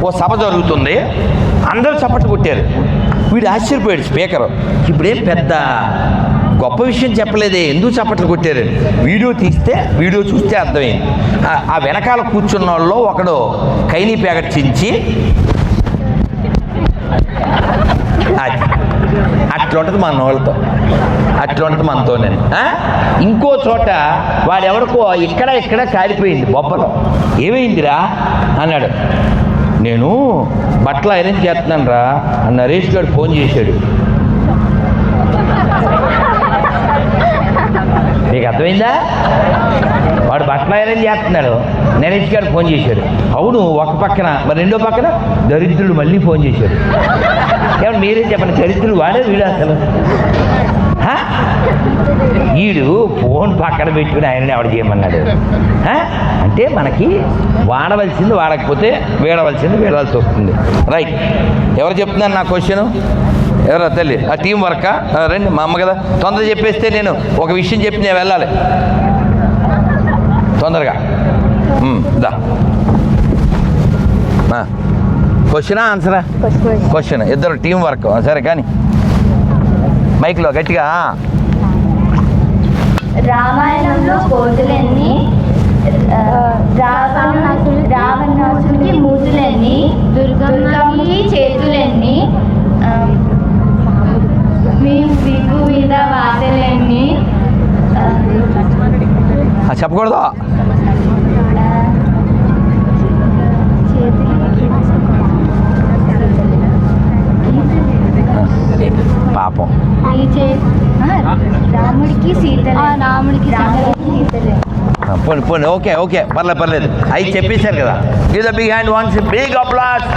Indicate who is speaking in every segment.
Speaker 1: ఓ సభ జరుగుతుంది, అందరూ చప్పట్లు కొట్టారు. వీడు ఆశ్చర్యపోయాడు స్పీకరు, ఇప్పుడేం పెద్ద గొప్ప విషయం చెప్పలేదే, ఎందుకు చప్పట్లు కొట్టారు? వీడియో చూస్తే అర్థమైంది. ఆ వెనకాల కూర్చున్న వాళ్ళు ఒకడు కైనీ ప్యాకెట్ చించి అట్లా ఉంటుంది మన వాళ్ళతో, అట్లా ఉంటుంది మనతో. నేను ఇంకో చోట వాడెవరికో ఇక్కడ కాలిపోయింది బొబ్బలో. ఏమైందిరా అన్నాడు. నేను బట్టలు ఐరన్ చేస్తున్నాను రా అని నరేష్ గారు ఫోన్ చేశాడు. నీకు అర్థమైందా? వాడు బట్టలు ఐరన్ చేస్తున్నాడు, నరేష్ గారు ఫోన్ చేశాడు. అవును, ఒక పక్కన, మరి రెండో పక్కన దరిద్రుడు మళ్ళీ ఫోన్ చేశాడు. ఏమన్నా మీరే చెప్పండి, దరిద్రుడు వాడే వీడు అసలు? వీడు ఫోన్ పక్కన పెట్టుకుని ఆయనని ఎవడు చేయమన్నాడు? అంటే మనకి వాడవలసింది వాడకపోతే వీడవలసింది వీడవలసి వస్తుంది. రైట్, ఎవరు చెప్తున్నారు నా క్వశ్చను? ఎవరా తల్లి? ఆ టీం వర్కా? రండి, మా అమ్మ కదా, తొందరగా చెప్పేస్తే నేను ఒక విషయం చెప్పి నేను వెళ్ళాలి తొందరగా. దా, క్వశ్చనా ఆన్సరా? క్వశ్చన్. ఇద్దరు టీం వర్క్. సరే కానీ మైక్లో గట్టిగా.
Speaker 2: రామాయణంలో కోతులెన్ని, రావణాసుడికి మూతులెన్ని, దుర్గమ్మకి చేతులెన్ని, వివిధ వాతలెన్ని.
Speaker 1: చెప్పకూడదు. పాపం.
Speaker 2: రాముడికి సీత,
Speaker 1: పోనీ ఓకే పర్లేదు. అవి చెప్పేశారు కదా. Give the big hand once, big applause.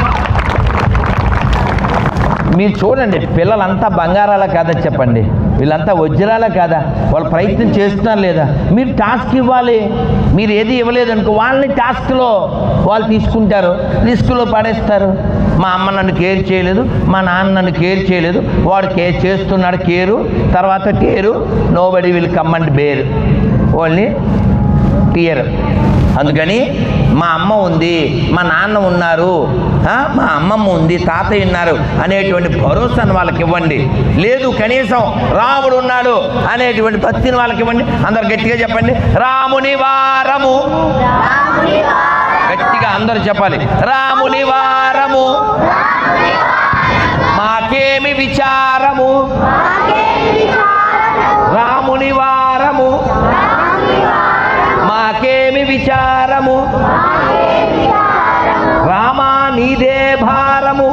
Speaker 1: మీరు చూడండి, పిల్లలంతా బంగారాలా కాదా చెప్పండి? వీళ్ళంతా వజ్రాలా కాదా? వాళ్ళు ప్రయత్నం చేస్తున్నారు లేదా? మీరు టాస్క్ ఇవ్వాలి. మీరు ఏది ఇవ్వలేదనుకో వాళ్ళని టాస్క్లో వాళ్ళు తీసుకుంటారు, రిస్క్లో పడేస్తారు. మా అమ్మ నన్ను కేర్ చేయలేదు, మా నాన్న నన్ను కేర్ చేయలేదు, వాడు కేర్ చేస్తున్నాడు, తర్వాత care. Nobody will come and bear, only tear. అందుకని మా అమ్మ ఉంది, మా నాన్న ఉన్నారు, మా అమ్మమ్మ ఉంది, తాతయ్య ఉన్నారు అనేటువంటి భరోసాను వాళ్ళకి ఇవ్వండి. లేదు కనీసం రాముడు ఉన్నాడు అనేటువంటి భక్తిని వాళ్ళకి ఇవ్వండి. అందరు గట్టిగా చెప్పండి, రాముని వారము. గట్టిగా అందరూ చెప్పాలి, రాముని వారము మాకేమి విచారము, రాముని వారము మాకేమి విచారము, రామా నీదే భారము,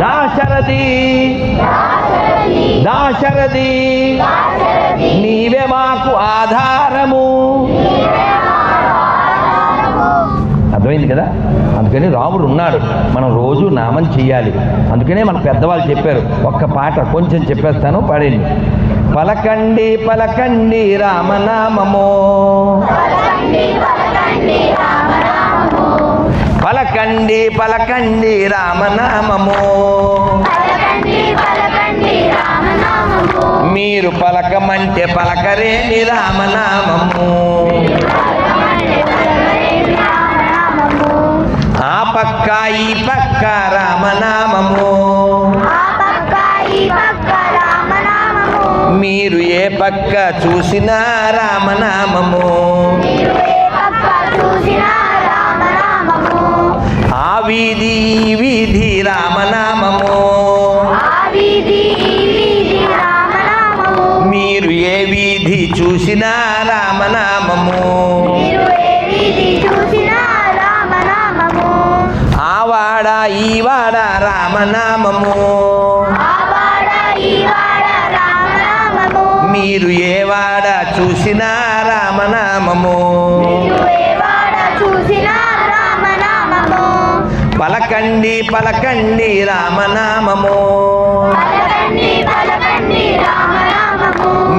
Speaker 1: దాశరథి నీవే మాకు ఆధారము. అర్థమైంది కదా? అందుకని రాముడు ఉన్నాడు, మనం రోజు నామం చెయ్యాలి. అందుకనే మన పెద్దవాళ్ళు చెప్పారు. ఒక్క పాట కొంచెం చెప్పేస్తాను, పాడండి. పలకండి పలకండి రామనామము, పలకండి పలకండి రామనామము, మీరు పలకమంటే పలకరేని రామనామము, ఆ పక్క ఈ పక్క రామనామము, మీరు ఏ పక్క చూసినా రామనామము, ఆ వీధి ఈ వీధి రామనామము, మీరు ఏ వీధి చూసినా రామనామము, ఆ వాడ ఈ వాడ రామనామము, మీరు ఏ వాడ చూసినా రామనామము, పలకండి పలకండి రామనామము,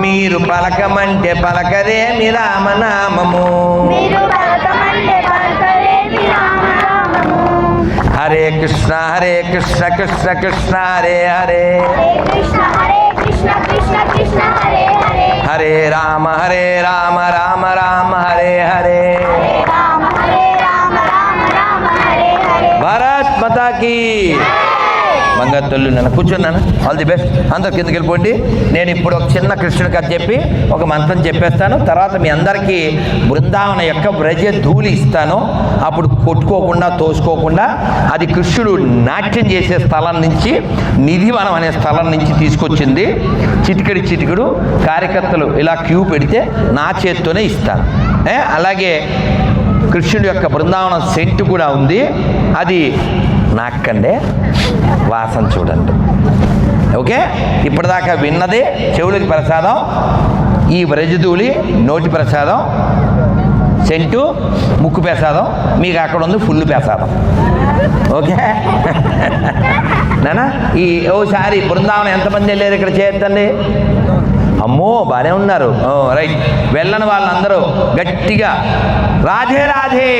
Speaker 1: మీరు పలకమంటే పలకరేమి రామనామము. హరే కృష్ణ కృష్ణ కృష్ణ హరే హరే, హరే రామ రామ రామ హరే హరే. మాతాకి. బంగారు తల్లి నన్ను కూర్చున్నాను. All the best. అందరు కిందకి వెళ్ళిపోండి. నేను ఇప్పుడు ఒక చిన్న కృష్ణుడి కథ చెప్పి ఒక మంత్రం చెప్పేస్తాను. తర్వాత మీ అందరికీ బృందావన యొక్క బ్రజ ధూళి ఇస్తాను. అప్పుడు కొట్టుకోకుండా తోసుకోకుండా అది కృష్ణుడు నాట్యం చేసే స్థలం నుంచి, నిధివనం అనే స్థలం నుంచి తీసుకొచ్చింది. చిటికెడు కార్యకర్తలు ఇలా క్యూ పెడితే నా చేత్తోనే ఇస్తాను. అలాగే కృష్ణుడి యొక్క బృందావనం సెంటు కూడా ఉంది. అది నాకండే వాసన చూడండి. ఓకే, ఇప్పటిదాకా విన్నదే చెవులకి ప్రసాదం, ఈ వ్రజధూళి నోటి ప్రసాదం, సెంటు ముక్కు ప్రసాదం, మీకు అక్కడ ఉంది ఫుల్ ప్రసాదం. ఓకే నానా, ఈ ఓసారి బృందావనం ఎంతమంది వెళ్ళారు ఇక్కడ చేయండి. అమ్మో బాగానే ఉన్నారు. రైట్. వెళ్ళని వాళ్ళందరూ గట్టిగా రాధే రాధే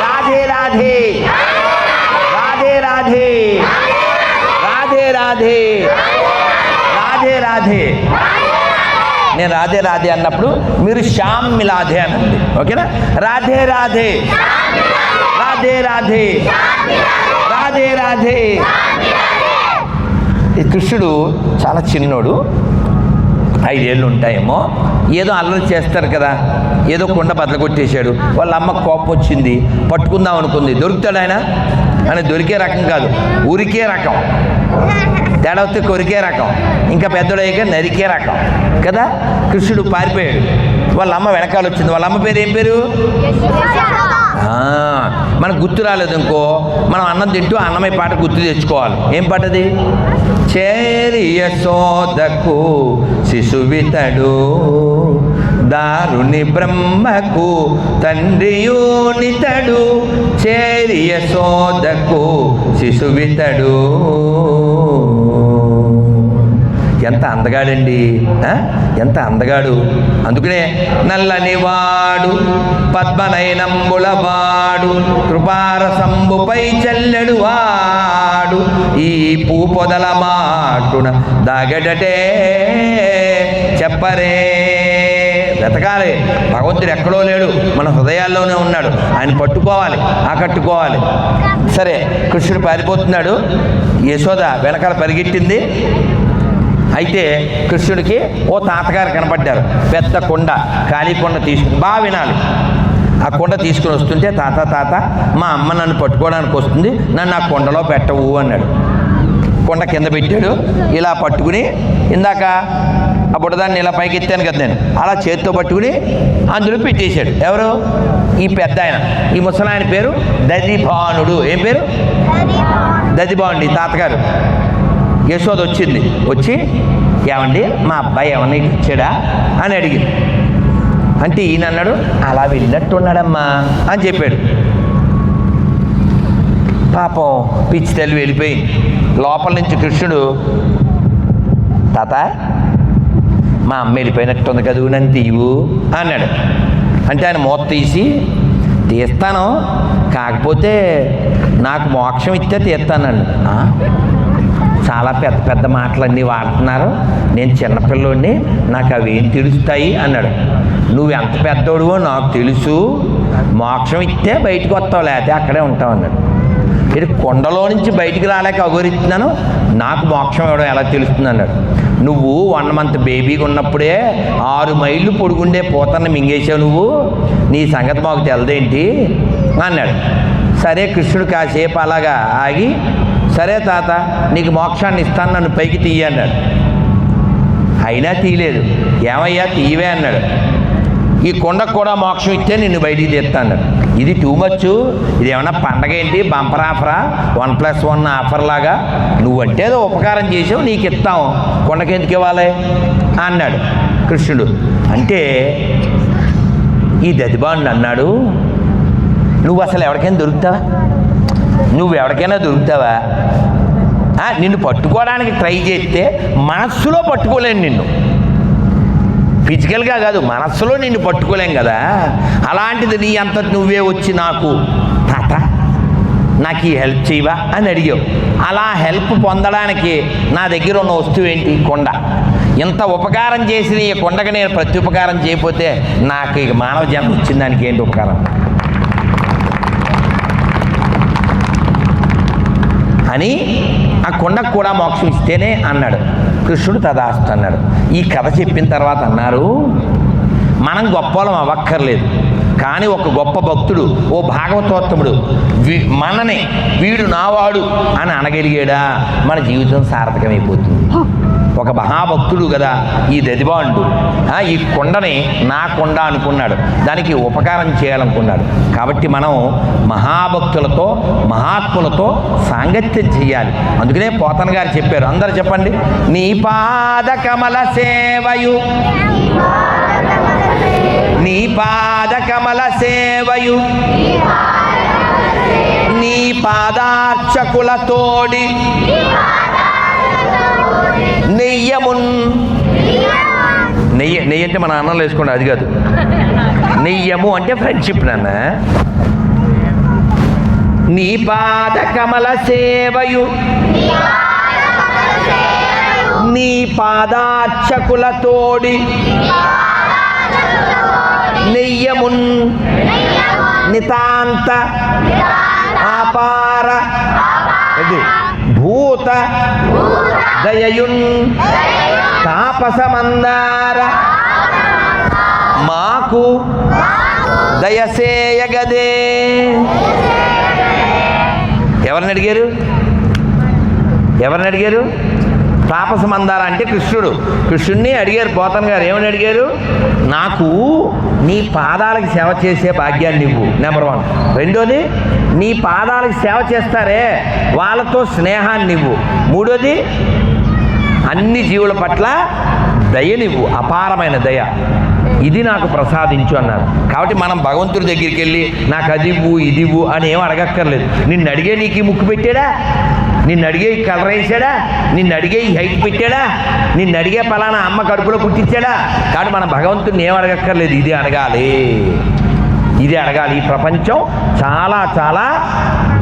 Speaker 1: రాధే రాధే రాధే రాధే రాధే రాధే రాధే రాధే. నేను రాధే రాధే అన్నప్పుడు మీరు శ్యామ్ మిలాధే అనండి. ఓకేనా? రాధే రాధే రాధే రాధే రాధే రాధే. ఈ కృష్ణుడు చాలా చిన్నోడు, 5 ఏళ్ళు ఉంటాయేమో. ఏదో అల్లరి చేస్తారు కదా, ఏదో కొండ బద్దలగొట్టేశాడు. వాళ్ళ అమ్మకు కోపం వచ్చింది, పట్టుకుందాం అనుకుంది. దొరుకుతాడు ఆయన అని. దొరికే రకం కాదు, ఉరికే రకం. తేడా వస్తే కొరికే రకం, ఇంకా పెద్దోడయ్యాక నరికే రకం కదా. కృష్ణుడు పారిపోయాడు. వాళ్ళ అమ్మ వెనకాల వచ్చింది. వాళ్ళ అమ్మ పేరు ఏం పేరు? మనకు గుర్తు రాలేదు ఇంకో, మనం అన్నం తింటూ అన్నమయ్య పాట గుర్తు తెచ్చుకోవాలి. ఏం పాట అది? చేరి యశోదకు శిశువితడు, దారుని బ్రహ్మకు తండ్రియూనితడు. చేరి యశోదకు శిశువితడు. ఎంత అందగాడండి, ఎంత అందగాడు. అందుకనే నల్లని వాడు పద్మనయనంబులవాడు, కృపారసంబుపై చల్లెడు వాడు, ఈ పూ పొదల మాటున దాగడటే చెప్పరే. వెతకాలి. భగవంతుడు ఎక్కడో లేడు, మన హృదయాల్లోనే ఉన్నాడు. ఆయన పట్టుకోవాలి, ఆకట్టుకోవాలి. సరే, కృష్ణుడు పారిపోతున్నాడు. యశోద వెనకాల పరిగెట్టింది. అయితే కృష్ణుడికి ఓ తాతగారు కనపడ్డారు. పెద్ద కొండ, ఖాళీ కొండ తీసుకుని, బాగా వినాలి. ఆ కొండ తీసుకుని వస్తుంటే, తాత మా అమ్మ నన్ను పట్టుకోవడానికి వస్తుంది, నన్ను ఆ కొండలో పెట్టవు అన్నాడు. కొండ కింద పెట్టాడు. ఇలా పట్టుకుని, ఇందాక ఆ బుడదాన్ని ఇలా పైకి ఎత్తాను కదా నేను, అలా చేతితో పట్టుకుని అందులో పెట్టేశాడు. ఎవరు? ఈ పెద్ద ఆయన. ఈ ముసలాయన పేరు దదిభానుడు. ఏం పేరు? దదిభానుడు. ఈ తాతగారు. యశోద వచ్చింది. వచ్చి, ఏమండి మా అబ్బాయి ఏమన్నా ఇచ్చాడా అని అడిగింది. అంటే ఈయన అన్నాడు, అలా వెళ్ళినట్టున్నాడమ్మా అని చెప్పాడు. పాపం పిచ్చి తల్లి వెళ్ళిపోయింది. లోపల నుంచి కృష్ణుడు, తాత మా అమ్మ వెళ్ళిపోయినట్టుంది కదా, నన్ను తీయు అన్నాడు. అంటే ఆయన మూత తీసి, తీస్తాను, కాకపోతే నాకు మోక్షం ఇస్తే తీస్తానండి. చాలా పెద్ద పెద్ద మాటలన్నీ వాడుతున్నారు, నేను చిన్నపిల్లోడిని, నాకు అవి ఏం తెలుస్తాయి అన్నాడు. నువ్వు ఎంత పెద్దోడువో నాకు తెలుసు, మోక్షం ఇస్తే బయటకు వస్తావు, లేకపోతే అక్కడే ఉంటావు అన్నాడు. ఇది కొండలో నుంచి బయటికి రాలేక అగోరిస్తున్నాను, నాకు మోక్షం ఇవ్వడం ఎలా తెలుస్తుంది అన్నాడు. నువ్వు 1 month బేబీగా ఉన్నప్పుడే 6 మైళ్ళు పొడుగుండే పోతన్న మింగేసావు, నువ్వు నీ సంగతి మాకు తెలదేంటి అన్నాడు. సరే, కృష్ణుడు కాసేపు అలాగా ఆగి, సరే తాత నీకు మోక్షాన్ని ఇస్తాను, నన్ను పైకి తీయ అన్నాడు. అయినా తీయలేదు. ఏమయ్యా తీయవే అన్నాడు. ఈ కొండకు కూడా మోక్షం ఇస్తే నిన్ను బయటికి తీస్తా అన్నాడు. ఇది టూ మచ్. ఇది ఏమన్నా పండగ ఏంటి, బంపర్ ఆఫరా, 1+1 ఆఫర్ లాగా? నువ్వంటే ఏదో ఉపకారం చేసావు, నీకు ఇస్తాం, కొండకి ఎందుకు ఇవ్వాలి అన్నాడు కృష్ణుడు. అంటే ఈ దదిబాండు అన్నాడు, నువ్వు అసలు ఎవరికైనా దొరుకుతావా? నువ్వు ఎవరికైనా దొరుకుతావా? నిన్ను పట్టుకోవడానికి ట్రై చేస్తే మనస్సులో పట్టుకోలేను నిన్ను, ఫిజికల్గా కాదు, మనస్సులో నిన్ను పట్టుకోలేం కదా. అలాంటిది నీ అంతటి నువ్వే వచ్చి నాకు, తాత నాకు ఈ హెల్ప్ చేయవా అని అడిగావు. అలా హెల్ప్ పొందడానికి నా దగ్గర ఉన్న వస్తువు ఏంటి? కొండ. ఇంత ఉపకారం చేసిన ఈ కొండకు నేను ప్రత్యుపకారం చేయకపోతే నాకు ఇక మానవ జన్మ వచ్చిన దానికి ఏంటి ఉపకారం? అని ఆ కొండకు కూడా మోక్షం ఇస్తేనే అన్నాడు. కృష్ణుడు తదాస్తు అన్నాడు. ఈ కథ చెప్పిన తర్వాత అన్నారు, మనం గొప్పలం అవ్వక్కర్లేదు, కానీ ఒక గొప్ప భక్తుడు, ఓ భాగవతోత్తముడు మనని వీడు నావాడు అని అనగలిగాడా మన జీవితం సార్థకమైపోతుంది. ఒక మహాభక్తుడు కదా ఈ దదిబాండు, ఈ కొండని నా కొండ అనుకున్నాడు, దానికి ఉపకారం చేయాలనుకున్నాడు. కాబట్టి మనం మహాభక్తులతో మహాత్ములతో సాంగత్యం చేయాలి. అందుకనే పోతన గారు చెప్పారు, అందరు చెప్పండి, నీ పాద కమల సేవయు, నీ పాద కమల సేవయు, నీ పాదార్చకుల తోడి నెయ్యమున్. నెయ్యి అంటే మన అన్నంలో వేసుకోండి, అది కాదు. నెయ్యము అంటే ఫ్రెండ్షిప్ నాన్న. నీ పాద కమల సేవయు, నీ పాదార్చకుల తోడి నెయ్యమున్ నితాంత ఆపార భూత దయయున్ తాపసమందార మాకు దయసేయగదే. ఎవరిని అడిగారు? ఎవరిని అడిగారు? తాపస మందార అంటే కృష్ణుడిని అడిగారు పోతన గారు. ఏమని అడిగారు? నాకు నీ పాదాలకు సేవ చేసే భాగ్యాన్ని నువ్వు, నెంబర్ 1. రెండోది, నీ పాదాలకు సేవ చేస్తారే వాళ్ళతో స్నేహాన్ని నువ్వు. మూడోది, అన్ని జీవుల పట్ల దయనివ్వు, అపారమైన దయ, ఇది నాకు ప్రసాదించు అన్నారు. కాబట్టి మనం భగవంతుడి దగ్గరికి వెళ్ళి నాకు అదివ్వు ఇదివ్వు అని ఏం అడగక్కర్లేదు. నిన్ను అడిగే నీకు ఈ ముక్కు పెట్టాడా? నిన్ను అడిగే ఈ కలర్ వేసాడా? నిన్ను అడిగే ఈ హైట్ పెట్టాడా? నిన్ను అడిగే పలానా అమ్మ కడుపులో పుట్టించాడా? కాబట్టి మనం భగవంతుడిని ఏం అడగక్కర్లేదు, ఇది అడగాలి, ఇది అడగాలి. ఈ ప్రపంచం చాలా చాలా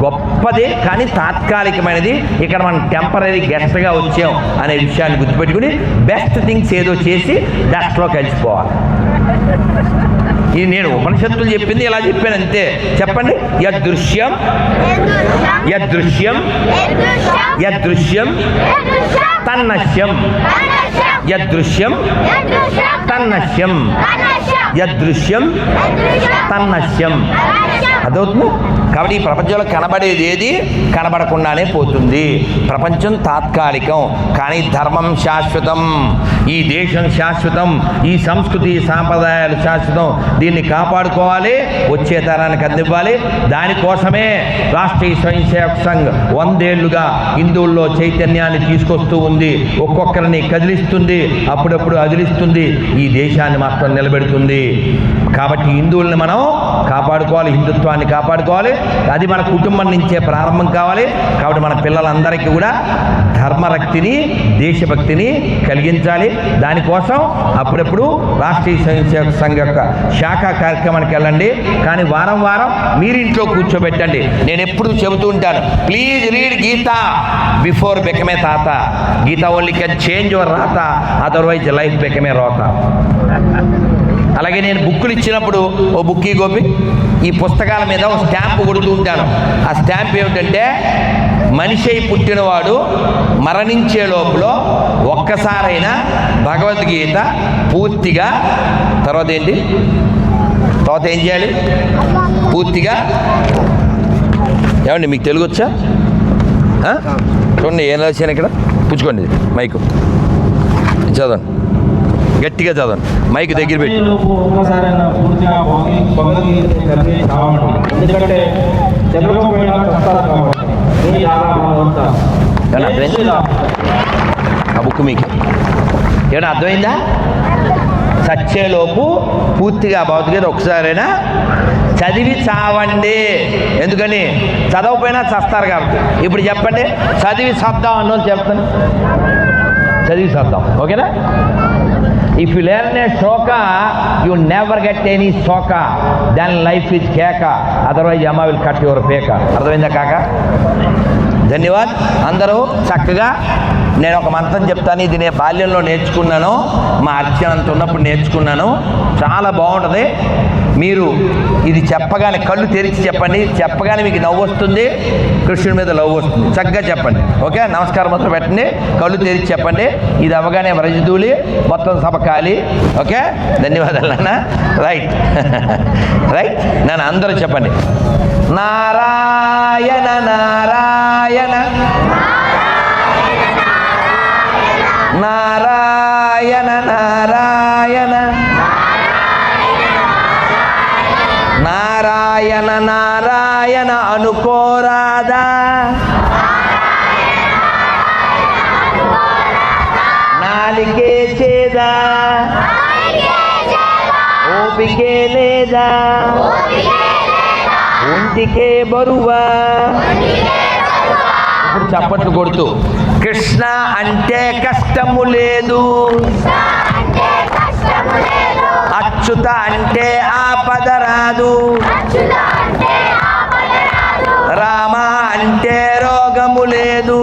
Speaker 1: గొప్పది, కానీ తాత్కాలికమైనది. ఇక్కడ మనం టెంపరీ గెస్ట్గా వచ్చాం అనే విషయాన్ని గుర్తుపెట్టుకుని బెస్ట్ థింగ్స్ ఏదో చేసి డస్ట్లో కలిసిపోవాలి. ఇది నేను ఉపనిషత్తులు చెప్పింది ఇలా చెప్పాను అంతే. చెప్పండి, యదృశ్యం యదృశ్యం యదృశ్యం తన్నశ్యం, యదృశ్యం తన్నశ్యం, యదృశ్యం తన్నశ్యం. అదవుతుంది. కాబట్టి ఈ ప్రపంచంలో కనబడేది ఏది కనబడకుండానే పోతుంది. ప్రపంచం తాత్కాలికం, కానీ ధర్మం శాశ్వతం, ఈ దేశం శాశ్వతం, ఈ సంస్కృతి సాంప్రదాయాలు శాశ్వతం. దీన్ని కాపాడుకోవాలి, వచ్చే తరానికి అందివ్వాలి. దానికోసమే రాష్ట్రీయ స్వయం సేవక్ సంఘ్ 100 ఏళ్లుగా హిందువుల్లో చైతన్యాన్ని తీసుకొస్తూ ఉంది. ఒక్కొక్కరిని కదిలిస్తుంది, అప్పుడప్పుడు అదిలిస్తుంది, ఈ దేశాన్ని మాత్రం నిలబెడుతుంది. కాబట్టి హిందువుల్ని మనం కాపాడుకోవాలి, హిందుత్వాన్ని కాపాడుకోవాలి. అది మన కుటుంబం నుంచే ప్రారంభం కావాలి. కాబట్టి మన పిల్లలందరికీ కూడా ధర్మరక్తిని, దేశభక్తిని కలిగించాలి. దానికోసం అప్పుడప్పుడు రాష్ట్రీయ స్వయం సేవక్ సంఘ యొక్క శాఖా కార్యక్రమానికి వెళ్ళండి. కానీ వారం వారం మీరింట్లో కూర్చోబెట్టండి. నేను ఎప్పుడు చెబుతూ ఉంటాను, please read Gita before became tata. Gita only can change your rata, otherwise life became rota. అలాగే నేను బుక్కులు ఇచ్చినప్పుడు ఓ బుక్కి గోపి ఈ పుస్తకాల మీద ఒక స్టాంపు కొడుతూ ఉంటాను. ఆ స్టాంప్ ఏమిటంటే, మనిషి అయి పుట్టినవాడు మరణించే లోపల ఒక్కసారైనా భగవద్గీత పూర్తిగా, తర్వాత ఏంటి, తర్వాత ఏం చేయాలి, పూర్తిగా. ఏమండి మీకు తెలుగు వచ్చా? చూడండి ఏం రాశాను ఇక్కడ, పుచ్చుకోండి మైకు, చదవండి, గట్టిగా చదవండి, మైక్ దగ్గర పెట్టి. ఆ బుక్ మీకు ఏమన్నా అర్థమైందా? చచ్చేలోపు పూర్తిగా భౌతికత ఒకసారైనా చదివి చావండి. ఎందుకని? చదవకపోయినా చస్తారు కాబట్టి. ఇప్పుడు చెప్పండి, చదివి చద్దాం అన్నోళ్ళు చెప్తాను, చదివి చద్దాం. ఓకేనా? If you learn a shloka, you never get any shloka. Then life is keka. Otherwise, Yama will cut your peka. అర్థమైందా కాక? ధన్యవాద్. అందరూ చక్కగా నేను ఒక మంత్రం చెప్తాను. ఇది నేను బాల్యంలో నేర్చుకున్నాను, మా అర్చనంత ఉన్నప్పుడు నేర్చుకున్నాను. చాలా బాగుంటుంది. మీరు ఇది చెప్పగానే కళ్ళు తెరిచి చెప్పండి. చెప్పగానే మీకు నవ్వు వస్తుంది, కృష్ణుడి మీద లవ్ వస్తుంది. చక్కగా చెప్పండి. ఓకే, నమస్కారం మొత్తం పెట్టండి, కళ్ళు తెరిచి చెప్పండి. ఇది అవ్వగానే వ్రజధూళి, మొత్తం సభ ఖాళీ. ఓకే, ధన్యవాదాలు నాన్న. రైట్ రైట్ నాన్న, అందరూ చెప్పండి. నారాయణ నారాయణ నారాయణ నారాయణ నారాయణ నారాయణ అనుకోరాదా, నాలికే చేదా, ఓపికే లేదా, ఒంటికే బరువా. ఇప్పుడు చప్పట్లు కొడుతూ కృష్ణ అంటే కష్టము లేదు, అచ్యుత అంటే ఆపద రాదు, రామ అంటే రోగము లేదు,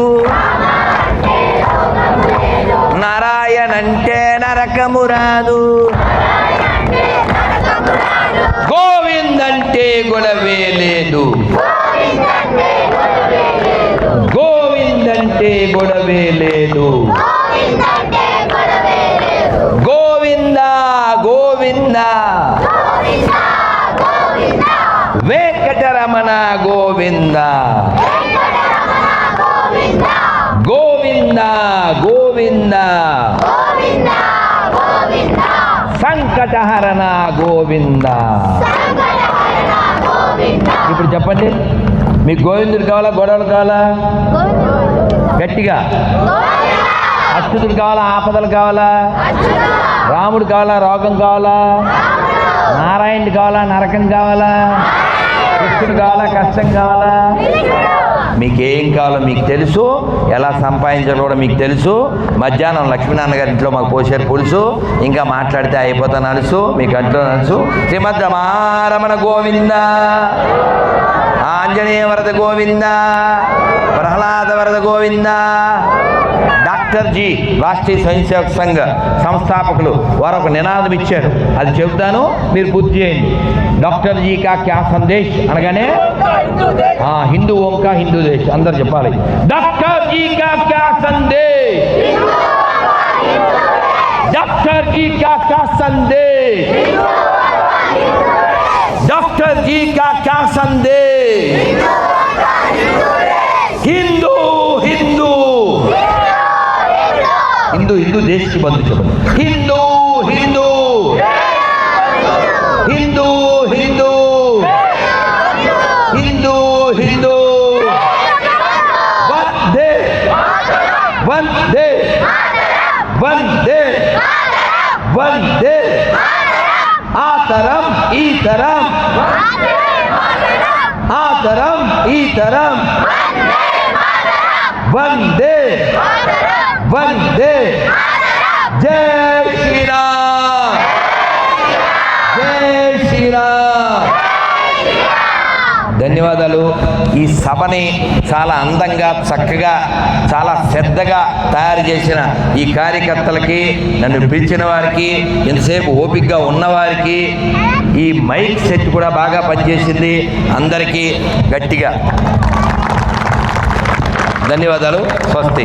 Speaker 1: నారాయణ అంటే నరకము రాదు, గోవింద్ అంటే గొడవే లేదు, గోవింద్ అంటే గొడవే లేదు, గోవింద గోవింద వెంకటరమణ గోవింద, గోవింద గోవింద సంకటహరణ గోవింద. ఇప్పుడు చెప్పండి, మీకు గోవిందుడు కావాలా, గొడవలు కావాలా? గట్టిగా. అచ్యుతుడు కావాలా, ఆపదలు కావాలా? రాముడు కావాలా, రోగం కావాలా? నారాయణుడు కావాలా, నరకం కావాలా? కృష్ణుడు కావాలా, కష్టం కావాలా? మీకేం కావాలో మీకు తెలుసు, ఎలా సంపాదించాలో కూడా మీకు తెలుసు. మధ్యాహ్నం లక్ష్మీనారాయణ గారి ఇంట్లో మాకు పోసారు పులుసు, ఇంకా మాట్లాడితే అయిపోతా నలుసు, మీకు అంట్లో నలుసు. శ్రీమద్ రమారమణ గోవింద, ఆంజనేయ వరద గోవింద, ప్రహ్లాద వరద గోవింద. డాక్టర్ జీ రాష్ట్రీయ స్వయం సేవక్ సంఘ సంస్థాపకులు వారు ఒక నినాదం ఇచ్చారు, అది చెబుతాను, మీరు పూర్తి చేయండి. డాక్టర్ జీ కా క్యా సందేశ్ అనగానే హిందూ ఓం కా హిందూ దేశ్ అందరు చెప్పాలి. డాక్టర్ జీ కా క్యా సందేశ్, డాక్టర్ జీ కా క్యా సందేశ్, డాక్టర్ జీ కా క్యా సందేశ్. हिंदू हिंदू हिंदू हिंदू देश की बंधु चलो, हिंदू हिंदू हिंदू हिंदू हिंदू हिंदू वंदे वंदे वंदे वंदे आतरम ईतरम आतरम ईतरम वंदे वंदे. जय श्री राम, जय श्री राम. ధన్యవాదాలు. ఈ సభని చాలా అందంగా, చక్కగా, చాలా శ్రద్ధగా తయారు చేసిన ఈ కార్యకర్తలకి, నన్ను పిలిచిన వారికి, ఇంతసేపు ఓపికగా ఉన్నవారికి, ఈ మైక్ సెట్ కూడా బాగా పనిచేసింది, అందరికీ గట్టిగా ధన్యవాదాలు. స్వస్తి.